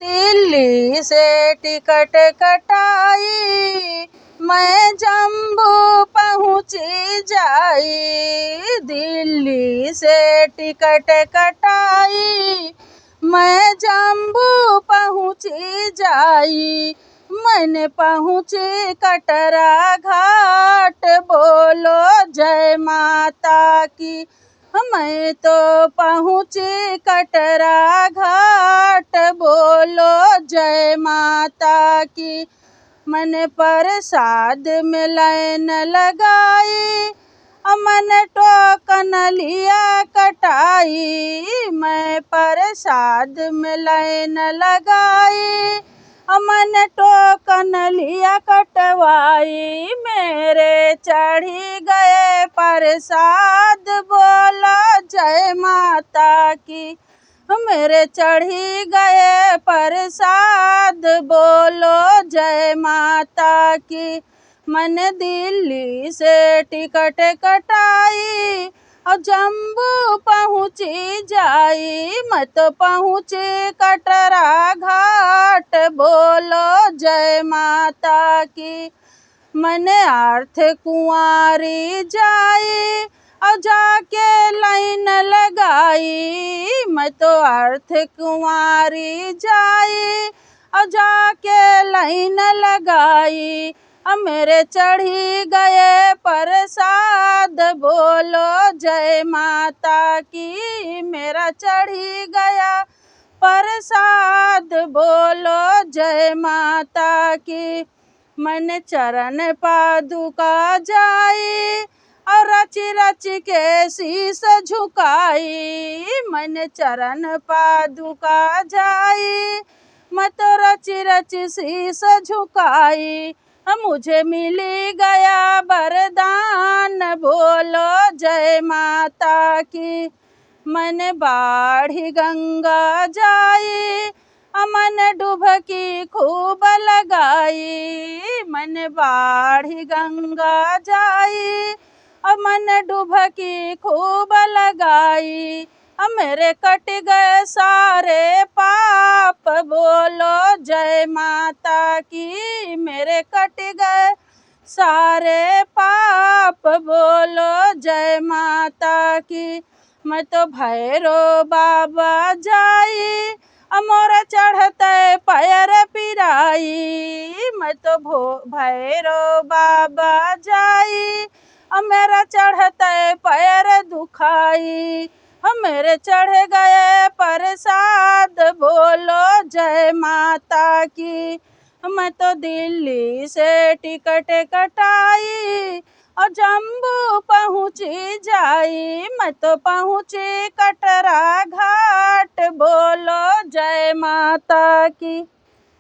दिल्ली से टिकट कटाई, मैं जम्मू पहुँची जाई। दिल्ली से टिकट कटाई, मैं जम्मू पहुँची जाई। मैंने पहुँची कटरा घाट, बोलो जय माता की। मैं तो पहुँची कटरा घाट, बोलो जय माता की। मैंने प्रसाद में लाइन लगाई, मैंने टोकन लिया कटाई। मैं प्रसाद में लाइन लगाई, मैंने टोकन लिया कटवाई। मेरे चढ़ी गए प्रसाद, बोलो जय माता की। मेरे चढ़ी गए प्रसाद, बोलो जय माता की। मैंने दिल्ली से टिकट कटाई और जम्मू पहुँची जाई। मैं तो पहुँची कटरा घाट, बोलो जय माता की। मैंने अर्थ कुंवारी जाई और जाके लाइन लगाई। मैं तो अर्थ कुंवारी जाई और जाके लाइन लगाई। मेरे चढ़ी गए प्रसाद, बोलो जय माता की। मेरा चढ़ी गया प्रसाद, बोलो जय माता की। मैंने चरण पादुका जाई और रच रच के शीस झुकाई। मैंने चरण पादुका जाई, मैं तो रच रच शीस झुकाई। मुझे मिली गया वरदान, बोलो जय माता की। मैंने बाढ़ी गंगा जाई, मैंने डुबकी खूब लगाई। मैंने बाढ़ी गंगा जाई, मैंने डुबकी खूब लगाई। मेरे कट गए सारे पाप, बोलो जय माता की। मेरे कट गए सारे पाप, बोलो जय माता की। मैं तो भैरो बाबा जाई, मोर चढ़ते पैर पिराई। मैं तो भैरो बाबा जाई, मेरा चढ़ते पैर दुखाई। मेरे चढ़ गए प्रसाद, बोलो जय माता की। मैं तो दिल्ली से टिकट कटाई और जम्मू पहुँची जाई। मैं तो पहुँची कटरा घाट, बोलो जय माता की।